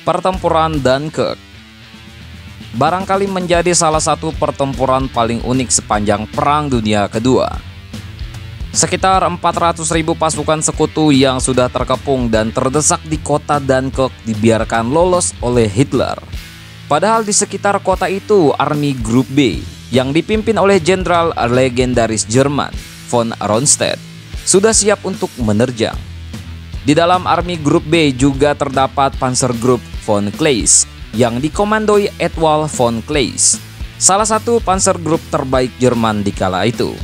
Pertempuran Dunkirk barangkali menjadi salah satu pertempuran paling unik sepanjang Perang Dunia Kedua. Sekitar 400.000 pasukan sekutu yang sudah terkepung dan terdesak di kota Dunkirk dibiarkan lolos oleh Hitler. Padahal di sekitar kota itu, Army Group B yang dipimpin oleh jenderal legendaris Jerman, von Rundstedt, sudah siap untuk menerjang. Di dalam Army Group B juga terdapat Panzergruppe von Kleist yang dikomandoi Ewald von Kleist, salah satu Panzergruppe terbaik Jerman di kala itu.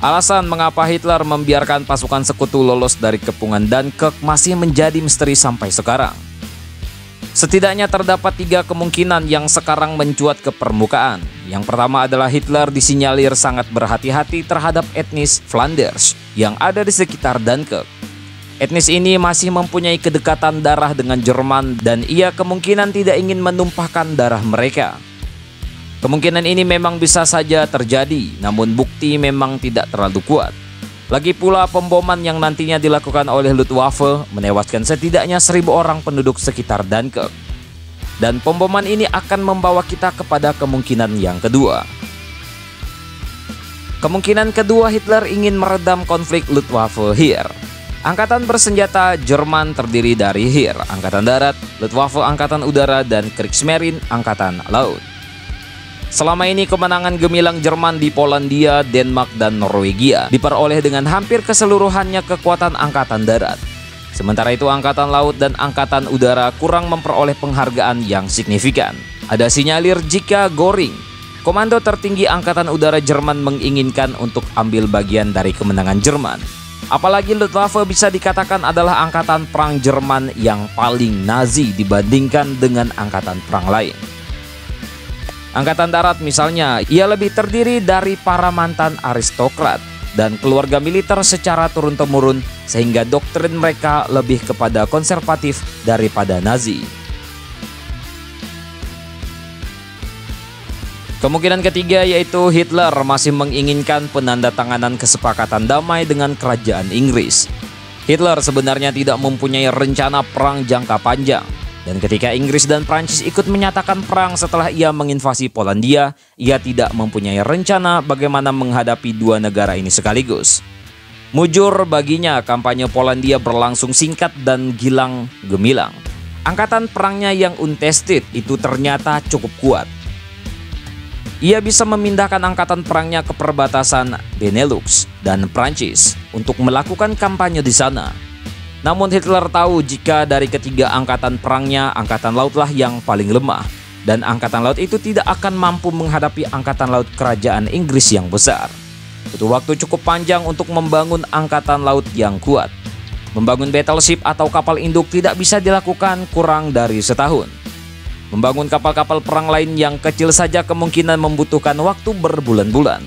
Alasan mengapa Hitler membiarkan pasukan sekutu lolos dari kepungan Dunkirk masih menjadi misteri sampai sekarang. Setidaknya terdapat 3 kemungkinan yang sekarang mencuat ke permukaan. Yang pertama adalah Hitler disinyalir sangat berhati-hati terhadap etnis Flanders yang ada di sekitar Dunkirk. Etnis ini masih mempunyai kedekatan darah dengan Jerman dan ia kemungkinan tidak ingin menumpahkan darah mereka. Kemungkinan ini memang bisa saja terjadi, namun bukti memang tidak terlalu kuat. Lagi pula pemboman yang nantinya dilakukan oleh Luftwaffe menewaskan setidaknya 1.000 orang penduduk sekitar Dunkirk. Dan pemboman ini akan membawa kita kepada kemungkinan yang kedua. Kemungkinan kedua, Hitler ingin meredam konflik Luftwaffe Heer. Angkatan bersenjata Jerman terdiri dari Heer, Angkatan Darat, Luftwaffe Angkatan Udara, dan Kriegsmarine Angkatan Laut. Selama ini kemenangan gemilang Jerman di Polandia, Denmark, dan Norwegia diperoleh dengan hampir keseluruhannya kekuatan Angkatan Darat. Sementara itu Angkatan Laut dan Angkatan Udara kurang memperoleh penghargaan yang signifikan. Ada sinyalir jika Göring, komando tertinggi Angkatan Udara Jerman, menginginkan untuk ambil bagian dari kemenangan Jerman. Apalagi Luftwaffe bisa dikatakan adalah angkatan perang Jerman yang paling Nazi dibandingkan dengan angkatan perang lain. Angkatan Darat misalnya, ia lebih terdiri dari para mantan aristokrat dan keluarga militer secara turun-temurun sehingga doktrin mereka lebih kepada konservatif daripada Nazi. Kemungkinan ketiga yaitu Hitler masih menginginkan penandatanganan kesepakatan damai dengan kerajaan Inggris. Hitler sebenarnya tidak mempunyai rencana perang jangka panjang. Dan ketika Inggris dan Prancis ikut menyatakan perang setelah ia menginvasi Polandia, ia tidak mempunyai rencana bagaimana menghadapi 2 negara ini sekaligus. Mujur baginya, kampanye Polandia berlangsung singkat dan gilang gemilang. Angkatan perangnya yang untested itu ternyata cukup kuat. Ia bisa memindahkan angkatan perangnya ke perbatasan Benelux dan Prancis untuk melakukan kampanye di sana. Namun Hitler tahu jika dari ketiga angkatan perangnya, angkatan lautlah yang paling lemah. Dan angkatan laut itu tidak akan mampu menghadapi angkatan laut kerajaan Inggris yang besar. Butuh waktu cukup panjang untuk membangun angkatan laut yang kuat. Membangun battleship atau kapal induk tidak bisa dilakukan kurang dari setahun. Membangun kapal-kapal perang lain yang kecil saja kemungkinan membutuhkan waktu berbulan-bulan.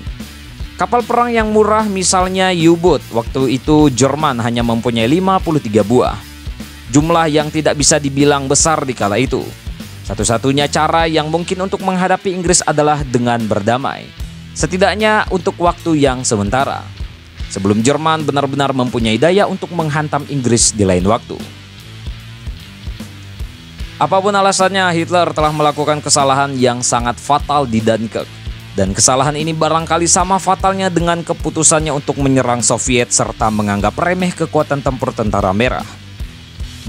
Kapal perang yang murah misalnya U-boat, waktu itu Jerman hanya mempunyai 53 buah. Jumlah yang tidak bisa dibilang besar di kala itu. Satu-satunya cara yang mungkin untuk menghadapi Inggris adalah dengan berdamai. Setidaknya untuk waktu yang sementara. Sebelum Jerman benar-benar mempunyai daya untuk menghantam Inggris di lain waktu. Apapun alasannya, Hitler telah melakukan kesalahan yang sangat fatal di Dunkirk. Dan kesalahan ini barangkali sama fatalnya dengan keputusannya untuk menyerang Soviet serta menganggap remeh kekuatan tempur tentara merah.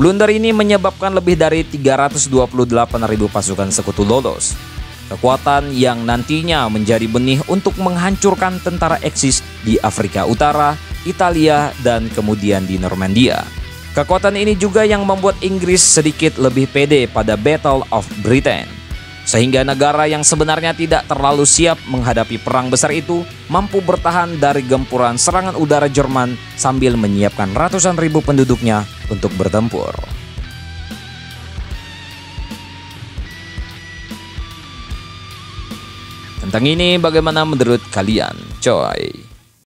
Blunder ini menyebabkan lebih dari 328.000 pasukan sekutu lolos. Kekuatan yang nantinya menjadi benih untuk menghancurkan tentara Eksis di Afrika Utara, Italia, dan kemudian di Normandia. Kekuatan ini juga yang membuat Inggris sedikit lebih pede pada Battle of Britain. Sehingga negara yang sebenarnya tidak terlalu siap menghadapi perang besar itu mampu bertahan dari gempuran serangan udara Jerman sambil menyiapkan ratusan ribu penduduknya untuk bertempur. Tentang ini bagaimana menurut kalian, coy?